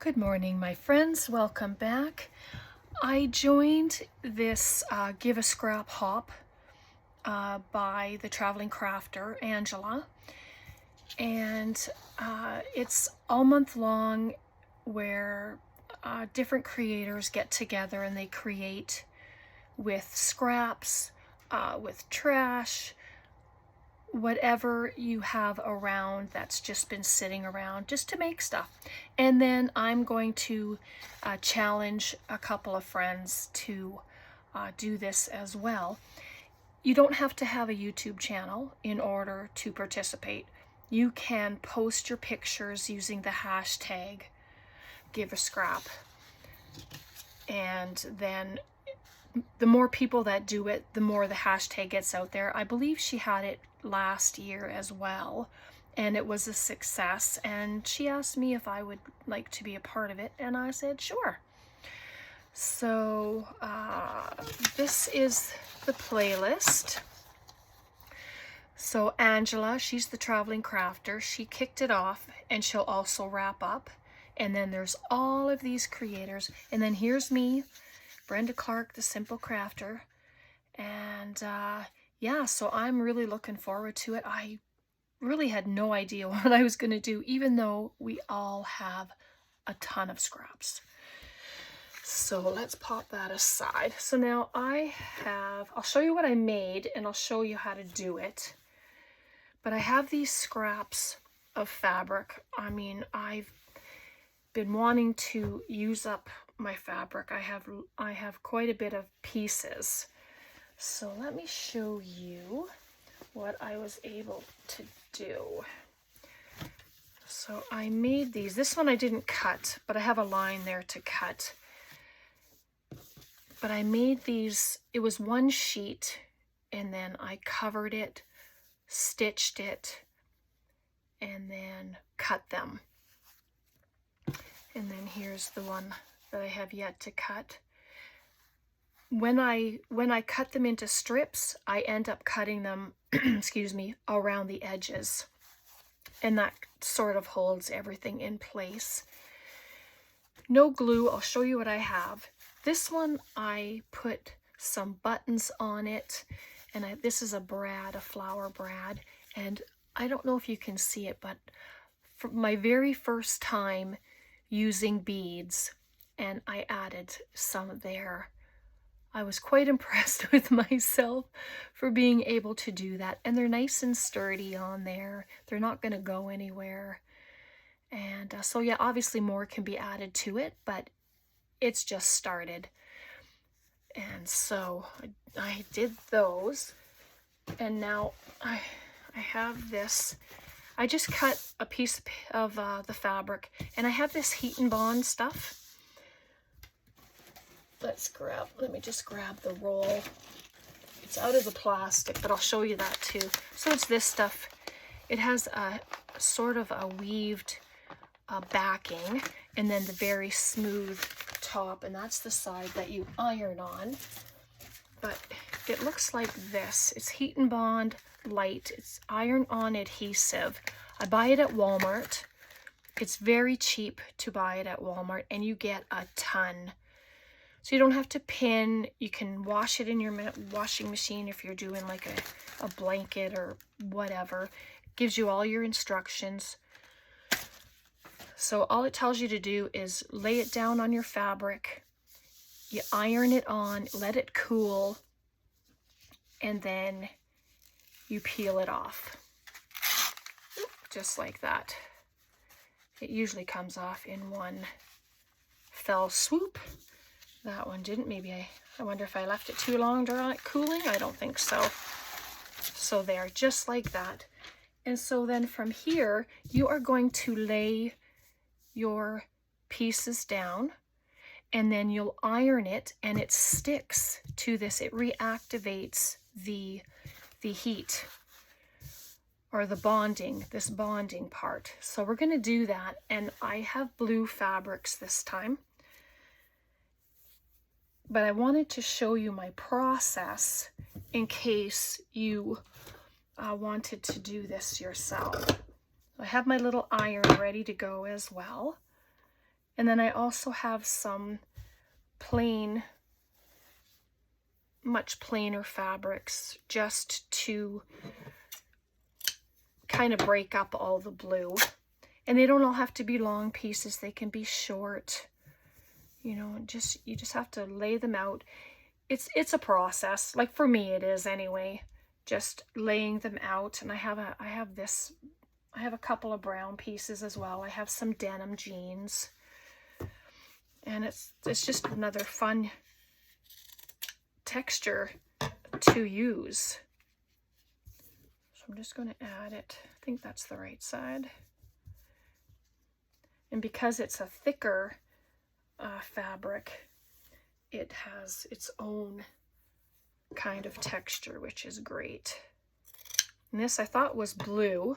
Good morning, my friends. Welcome back. I joined this Give a Scrap Hop by the traveling crafter, Angela. And it's all month long where different creators get together and they create with scraps, with trash, whatever you have around that's just been sitting around just to make stuff. And then I'm going to challenge a couple of friends to do this as well. You don't have to have a YouTube channel in order to participate. You can post your pictures using the hashtag Give a Scrap, and then the more people that do it, the more the hashtag gets out there. I believe she had it last year as well, and it was a success, and she asked me if I would like to be a part of it, and I said sure. So this is the playlist. So Angela, she's the traveling crafter, she kicked it off, and she'll also wrap up. And then there's all of these creators, and then here's me, Brenda Clark, the simple crafter. And yeah, so I'm really looking forward to it. I really had no idea what I was going to do, even though we all have a ton of scraps. So let's pop that aside. So now I'll show you what I made, and I'll show you how to do it. But I have these scraps of fabric. I mean, I've been wanting to use up my fabric. I have quite a bit of pieces. So let me show you what I was able to do. So I made these. This one I didn't cut, but I have a line there to cut. But I made these, it was one sheet, and then I covered it, stitched it, and then cut them. And then here's the one that I have yet to cut. When I cut them into strips, I end up cutting them, excuse me, around the edges. And that sort of holds everything in place. No glue. I'll show you what I have. This one, I put some buttons on it. And this is a brad, a flower brad. And I don't know if you can see it, but for my very first time using beads, and I added some there. I was quite impressed with myself for being able to do that. And they're nice and sturdy on there. They're not going to go anywhere. And so yeah, obviously more can be added to it, but it's just started. And so I did those. And now I have this. I just cut a piece of the fabric, and I have this heat and bond stuff. Let me just grab the roll. It's out of the plastic, but I'll show you that too. So it's this stuff. It has a sort of a weaved backing, and then the very smooth top, and that's the side that you iron on. But it looks like this. It's heat and bond light. It's iron-on adhesive. I buy it at Walmart. It's very cheap to buy it at Walmart, and you get a ton. So you don't have to pin. You can wash it in your washing machine if you're doing like a blanket or whatever. It gives you all your instructions. So all it tells you to do is lay it down on your fabric. You iron it on, let it cool, and then you peel it off. Just like that. It usually comes off in one fell swoop. That one didn't. Maybe I wonder if I left it too long to cooling. I don't think so. So there, just like that. And so then from here, you are going to lay your pieces down, and then you'll iron it, and it sticks to this. It reactivates the heat, or the bonding, this bonding part. So we're going to do that, and I have blue fabrics this time. But I wanted to show you my process in case you wanted to do this yourself. I have my little iron ready to go as well. And then I also have some plain, much plainer fabrics just to kind of break up all the blue. And they don't all have to be long pieces. They can be short. You know, you just have to lay them out. It's a process. Like for me it is anyway. Just laying them out. And I have a couple of brown pieces as well. I have some denim jeans. And it's just another fun texture to use. So I'm just going to add it. I think that's the right side. And because it's a thicker fabric, it has its own kind of texture, which is great. And this I thought was blue,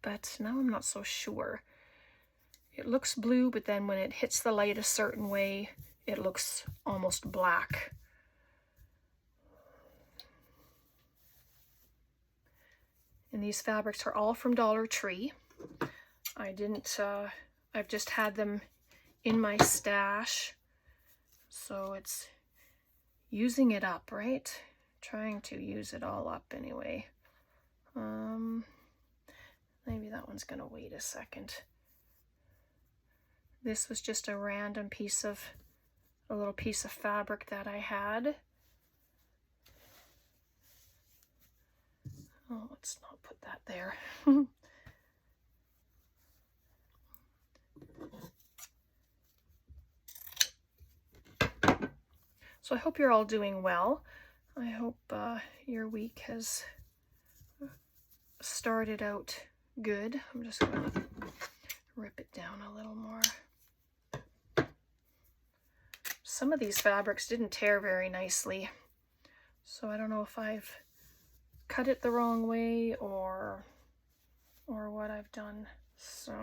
but now I'm not so sure. It looks blue, but then when it hits the light a certain way, it looks almost black. And these fabrics are all from Dollar Tree. I've just had them in my stash. So it's using it up, right? Trying to use it all up anyway. Maybe that one's gonna wait a second. This was just a random a little piece of fabric that I had. Oh, let's not put that there. So I hope you're all doing well. I hope your week has started out good. I'm just going to rip it down a little more. Some of these fabrics didn't tear very nicely, so I don't know if I've cut it the wrong way or what I've done. So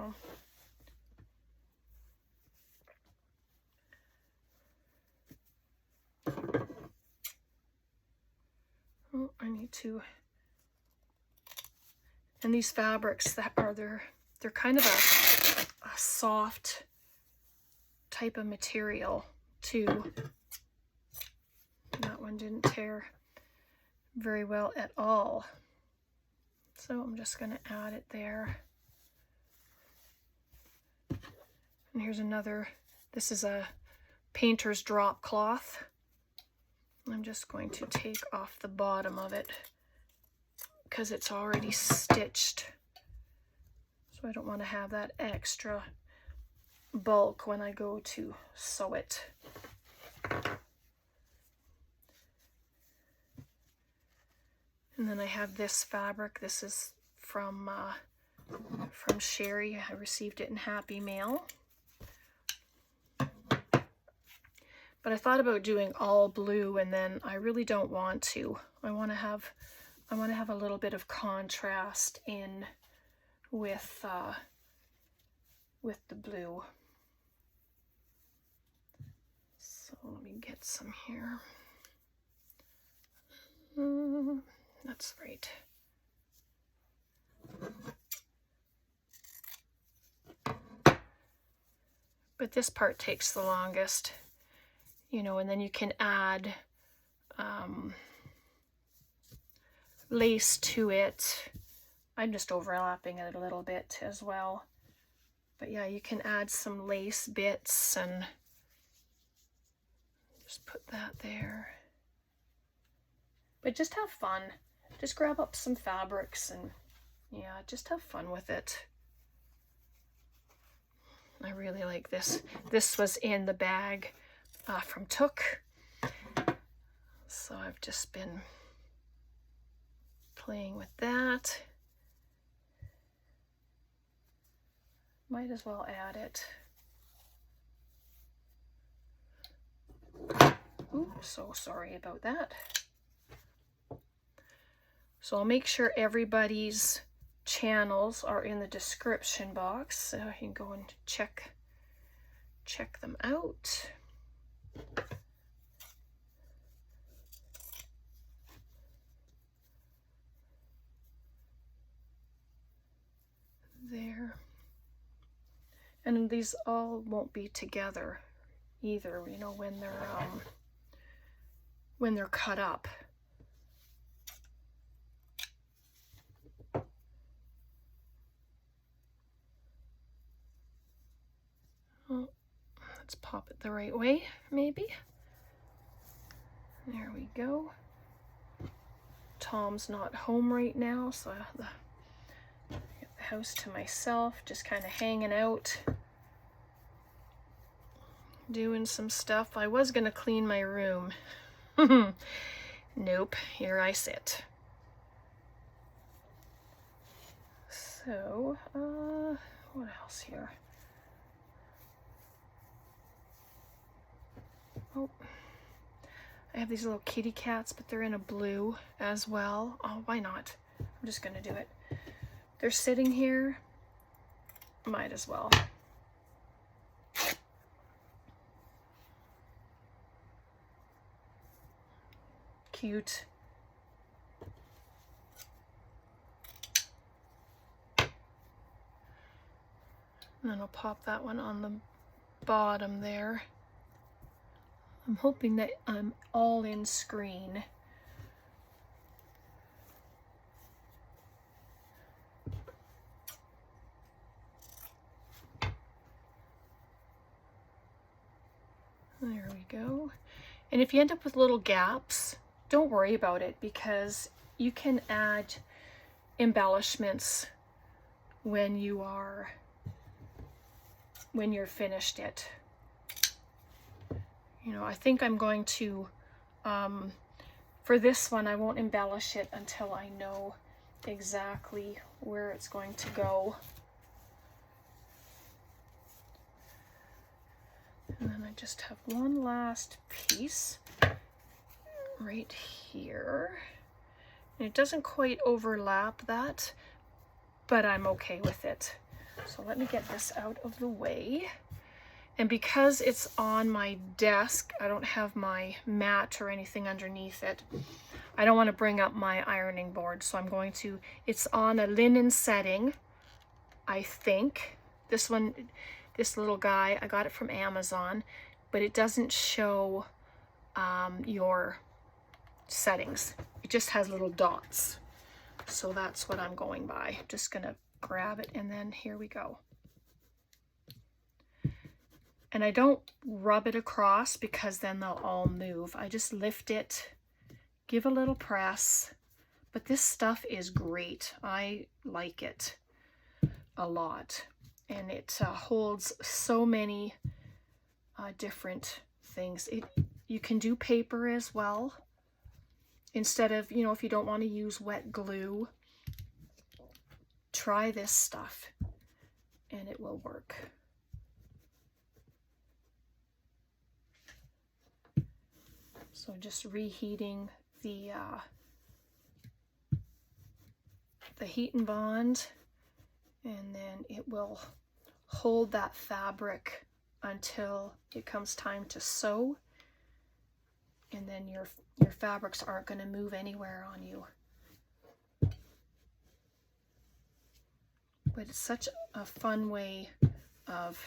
oh, I need to. And these fabrics that are they're kind of a soft type of material too. That one didn't tear very well at all. So I'm just going to add it there. And here's another, this is a painter's drop cloth. I'm just going to take off the bottom of it because it's already stitched. So I don't want to have that extra bulk when I go to sew it. And then I have this fabric. This is from Sherry. I received it in Happy Mail. But I thought about doing all blue, and then I really don't want to. I want to have a little bit of contrast in with the blue. So let me get some here. That's right. But this part takes the longest, you know, and then you can add lace to it. I'm just overlapping it a little bit as well. But yeah, you can add some lace bits and just put that there. But just have fun. Just grab up some fabrics and yeah, just have fun with it. I really like this. This was in the bag from Took. So I've just been playing with that. Might as well add it. Ooh, so sorry about that. So I'll make sure everybody's channels are in the description box so you can go and check them out. There. And these all won't be together either, you know, when they're cut up. Oh, let's pop it the right way, maybe. There we go. Tom's not home right now, so I get the house to myself, just kind of hanging out, doing some stuff. I was gonna clean my room. Nope, here I sit. So, what else here? Oh, I have these little kitty cats, but they're in a blue as well. Oh, why not? I'm just gonna do it. They're sitting here. Might as well. Cute. And then I'll pop that one on the bottom there. I'm hoping that I'm all in screen. There we go. And if you end up with little gaps, don't worry about it, because you can add embellishments when you're finished it. You know, I think I'm going to, for this one, I won't embellish it until I know exactly where it's going to go. And then I just have one last piece right here. And it doesn't quite overlap that, but I'm okay with it. So let me get this out of the way. And because it's on my desk, I don't have my mat or anything underneath it. I don't want to bring up my ironing board, so I'm going to, it's on a linen setting, I think. This one, this little guy, I got it from Amazon, but it doesn't show your settings. It just has little dots. So that's what I'm going by. Just gonna grab it, and then here we go. And I don't rub it across because then they'll all move. I just lift it, give a little press. But this stuff is great. I like it a lot. And it holds so many different things. You can do paper as well. Instead of, you know, if you don't want to use wet glue, try this stuff and it will work. So just reheating the heat and bond, and then it will hold that fabric until it comes time to sew, and then your fabrics aren't going to move anywhere on you. But it's such a fun way of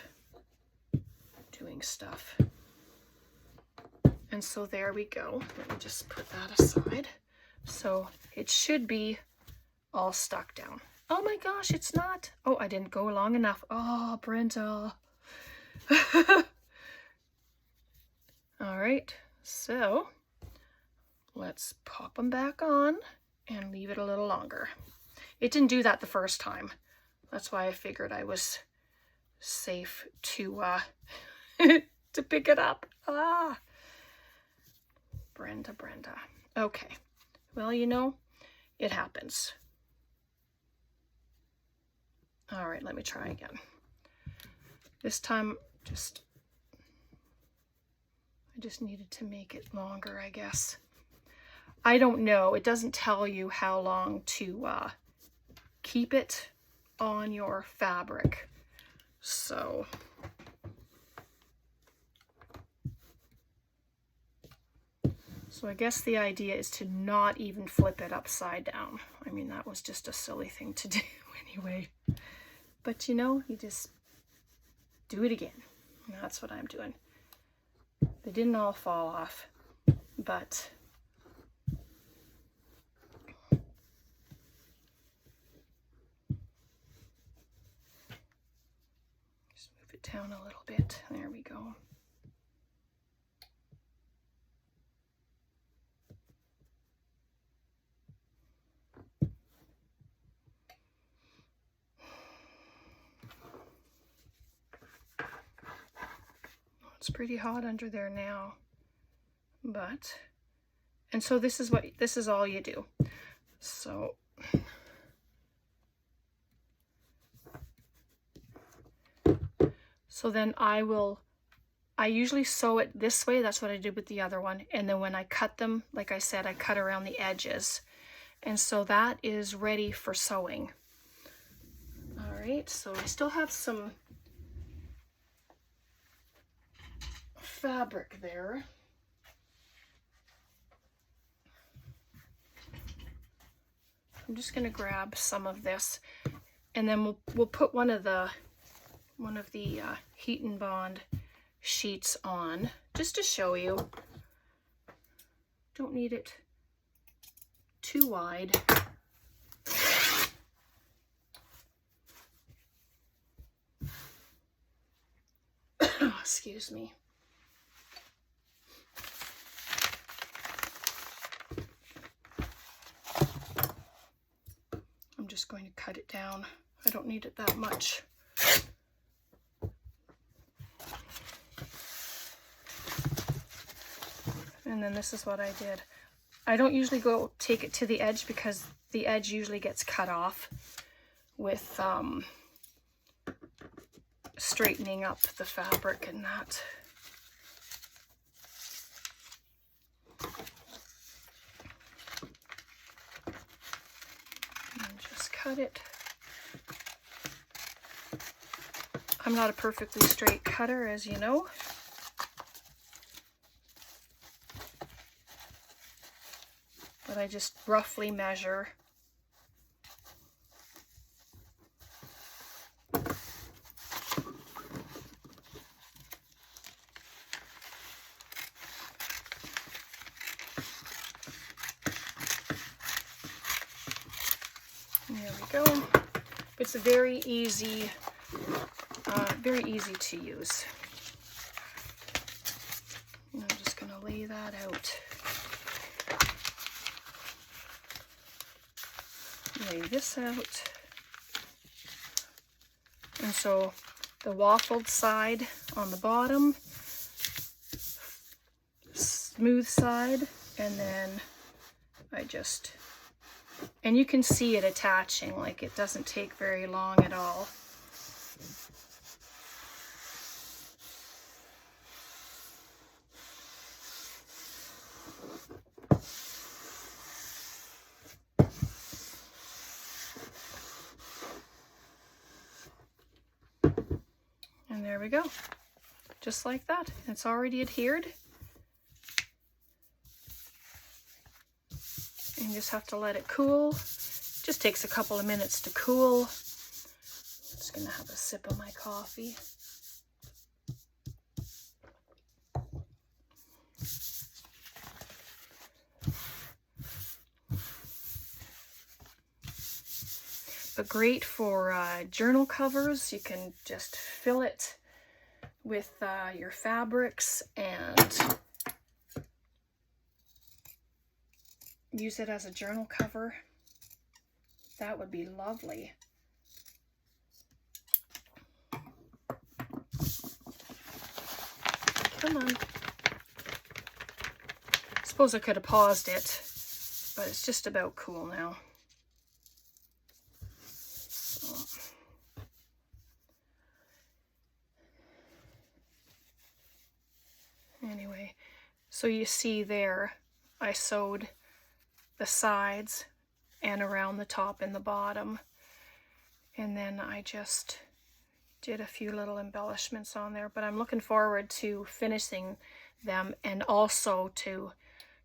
doing stuff. And so there we go. Let me just put that aside. So it should be all stuck down. Oh my gosh, it's not. Oh, I didn't go long enough. Oh, Brenda. All right, so let's pop them back on and leave it a little longer. It didn't do that the first time. That's why I figured I was safe to to pick it up. Brenda. Okay. Well, you know, it happens. All right, let me try again. This time, I just needed to make it longer, I guess. I don't know. It doesn't tell you how long to keep it on your fabric. So I guess the idea is to not even flip it upside down. I mean, that was just a silly thing to do anyway. But you know, you just do it again. And that's what I'm doing. They didn't all fall off, but just move it down a little bit. There we go. It's pretty hot under there now, but, and so this is all you do. So then I usually sew it this way. That's what I did with the other one. And then when I cut them, like I said, I cut around the edges. And so that is ready for sewing. All right, so I still have some fabric there. I'm just going to grab some of this, and then we'll put one of the heat and bond sheets on, just to show you. Don't need it too wide. Excuse me. I'm just going to cut it down. I don't need it that much. And then this is what I did. I don't usually go take it to the edge because the edge usually gets cut off with straightening up the fabric and that. And just cut it. I'm not a perfectly straight cutter, as you know. But I just roughly measure. There we go. It's very easy to use. And I'm just going to lay that out. Lay this out. And so the waffled side on the bottom, smooth side, and then I just, and you can see it attaching, like it doesn't take very long at all. And there we go, just like that. It's already adhered. And you just have to let it cool. Just takes a couple of minutes to cool. Just gonna have a sip of my coffee. But great for journal covers. You can just fill it with your fabrics and use it as a journal cover. That would be lovely. Come on. I suppose I could have paused it, but it's just about cool now. Anyway, so you see there, I sewed the sides and around the top and the bottom, and then I just did a few little embellishments on there, but I'm looking forward to finishing them and also to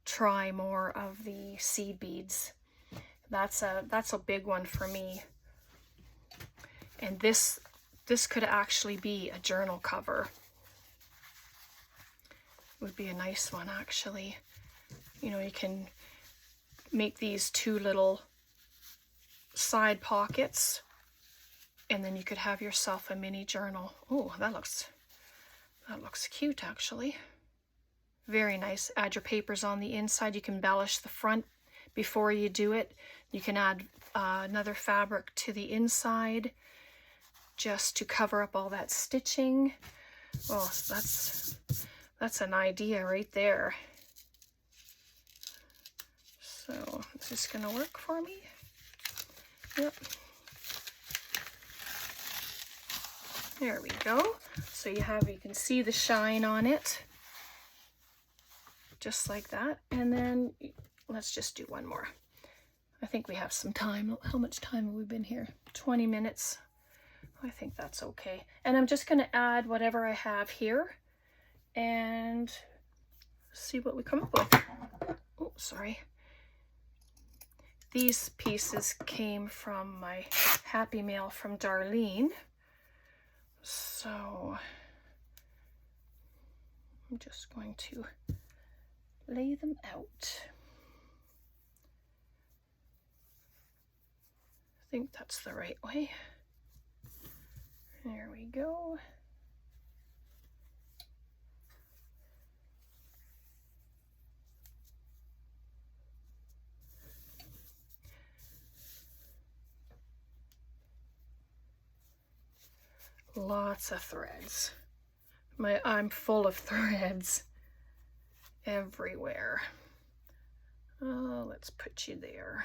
try more of the seed beads. That's a big one for me. And this this could actually be a journal cover. Would be a nice one, actually. You know, you can make these 2 little side pockets, and then you could have yourself a mini journal. Oh, that looks cute, actually. Very nice. Add your papers on the inside. You can embellish the front before you do it. You can add another fabric to the inside just to cover up all that stitching. Well, that's an idea right there. So is this gonna work for me? Yep. There we go. So you can see the shine on it. Just like that. And then let's just do one more. I think we have some time. How much time have we been here? 20 minutes. I think that's okay. And I'm just gonna add whatever I have here and see what we come up with. Oh, sorry. These pieces came from my Happy Mail from Darlene. So I'm just going to lay them out. I think that's the right way. There we go. Lots of threads. I'm full of threads everywhere. Oh, let's put you there.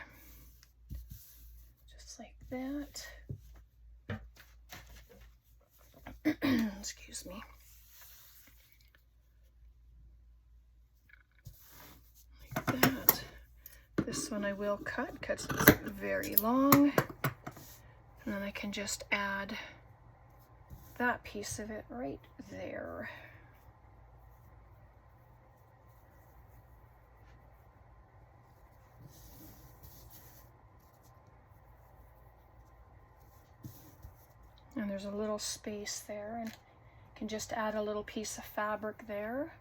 Just like that. Excuse me. Like that. This one I will cut because it's very long. And then I can just add that piece of it right there. And there's a little space there, and can just add a little piece of fabric there.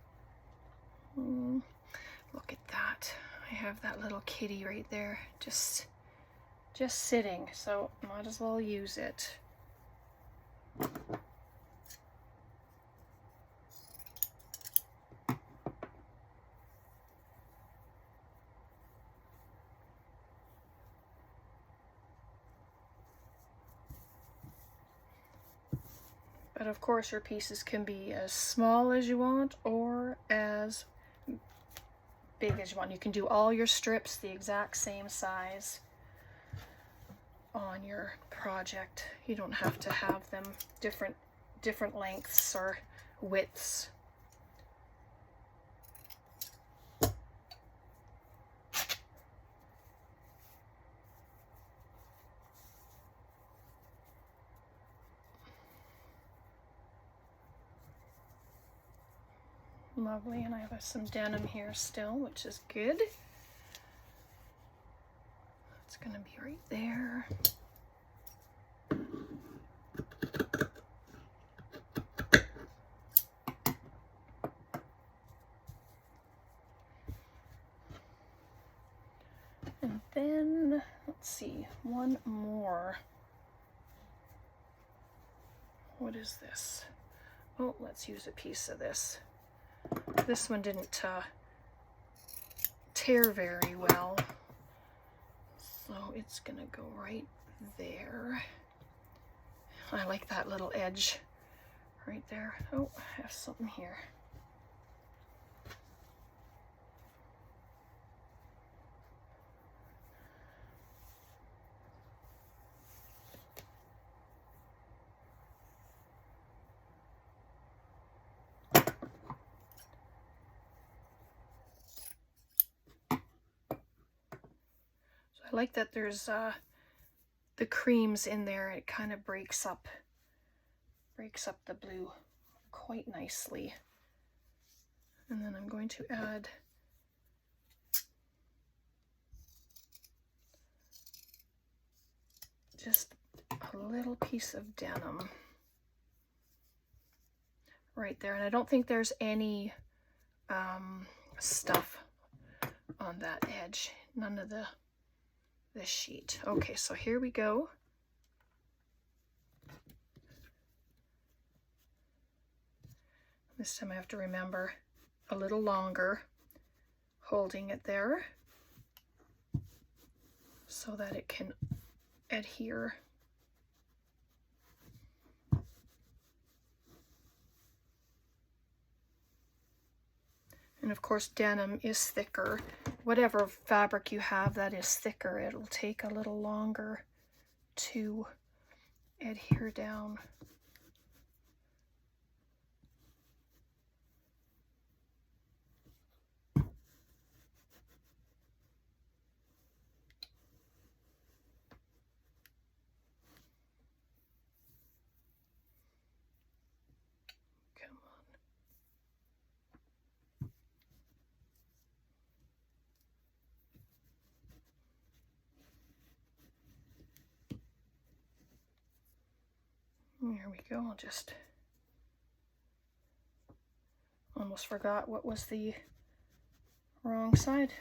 Look at that. I have that little kitty right there, just sitting, so might as well use it. But of course your pieces can be as small as you want or as big as you want. You can do all your strips the exact same size on your project. You don't have to have them different lengths or widths. Lovely, and I have some denim here still, which is good. It's going to be right there. And then, let's see, one more. What is this? Oh, let's use a piece of this. This one didn't tear very well, so it's gonna go right there. I like that little edge right there. Oh, I have something here. I like that there's the creams in there. It kind of breaks up the blue quite nicely. And then I'm going to add just a little piece of denim. right there. And I don't think there's any stuff on that edge, none of this sheet. Okay, so here we go. This time I have to remember a little longer, holding it there so that it can adhere. And of course, denim is thicker. Whatever fabric you have that is thicker, it'll take a little longer to adhere down. There we go. I'll just almost forgot what was the wrong side.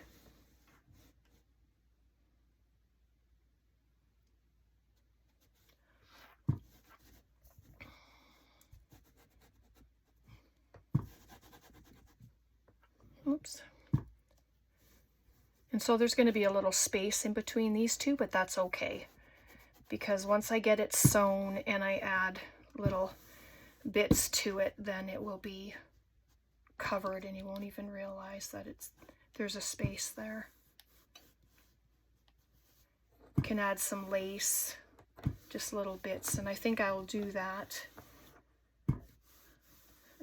Oops. And so there's going to be a little space in between these two, but that's okay, because once I get it sewn and I add little bits to it, then it will be covered and you won't even realize that there's a space there. You can add some lace, just little bits, and I think I will do that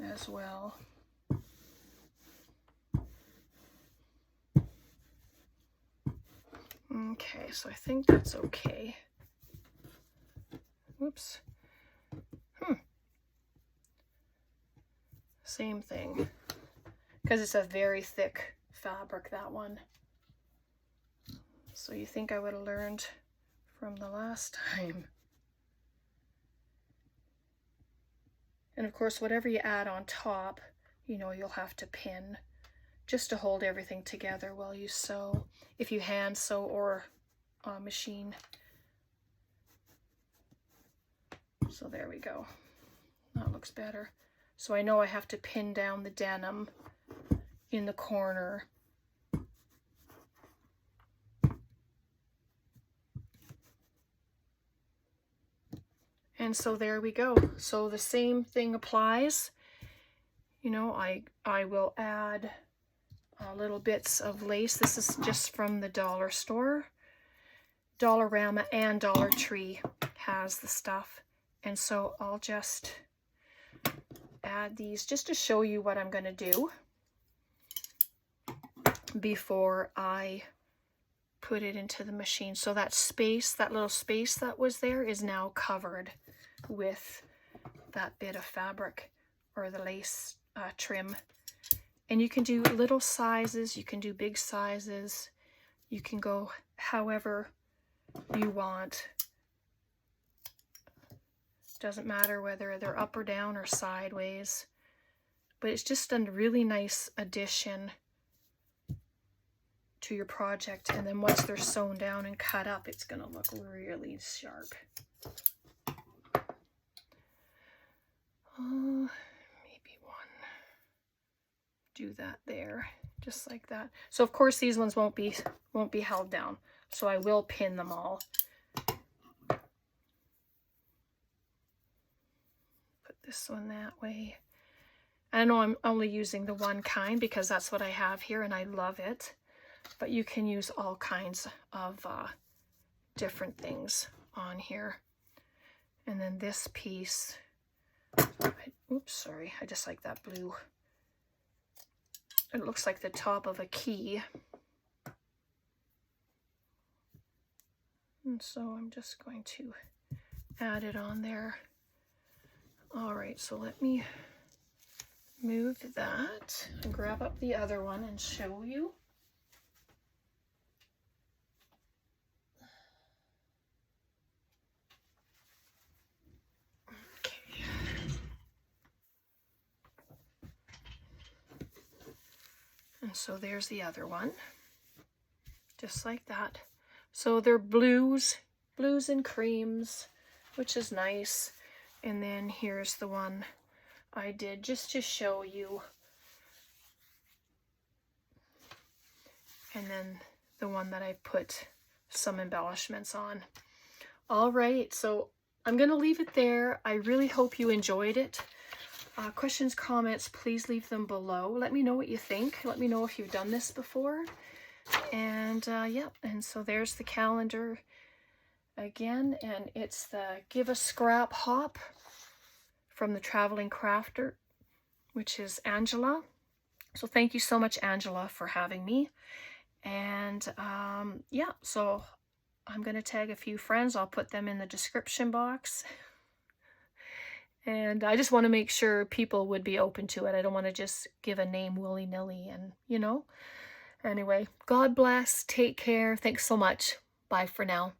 as well. Okay, so I think that's okay. Whoops. Same thing, because it's a very thick fabric, that one. So you think I would have learned from the last time. And of course, whatever you add on top, you know, you'll have to pin just to hold everything together while you sew, if you hand sew or machine. So there we go. That looks better. So I know I have to pin down the denim in the corner. And so there we go. So the same thing applies. You know, I will add little bits of lace. This is just from the dollar store. Dollarama and Dollar Tree has the stuff. And so I'll just add these just to show you what I'm going to do before I put it into the machine. So that space, that little space that was there, is now covered with that bit of fabric or the lace trim. And you can do little sizes, you can do big sizes, you can go however you want. Doesn't matter whether they're up or down or sideways, but it's just a really nice addition to your project. And then once they're sewn down and cut up, it's going to look really sharp. Maybe one. Do that there, just like that. So of course these ones won't be held down, so I will pin them all. This one that way. I know I'm only using the one kind because that's what I have here and I love it, but you can use all kinds of different things on here. And then this piece, oops, sorry, I just like that blue. It looks like the top of a key. And so I'm just going to add it on there. All right, so let me move that and grab up the other one and show you. Okay. And so there's the other one, just like that. So they're blues and creams, which is nice. And then here's the one I did just to show you. And then the one that I put some embellishments on. All right, so I'm going to leave it there. I really hope you enjoyed it. Questions, comments, please leave them below. Let me know what you think. Let me know if you've done this before. And yeah, and so there's the calendar again, and it's the Give a Scrap Hop from the Traveling Crafter, which is Angela. So thank you so much, Angela, for having me. And yeah, so I'm going to tag a few friends. I'll put them in the description box. And I just want to make sure people would be open to it. I don't want to just give a name willy-nilly and, you know. Anyway, God bless. Take care. Thanks so much. Bye for now.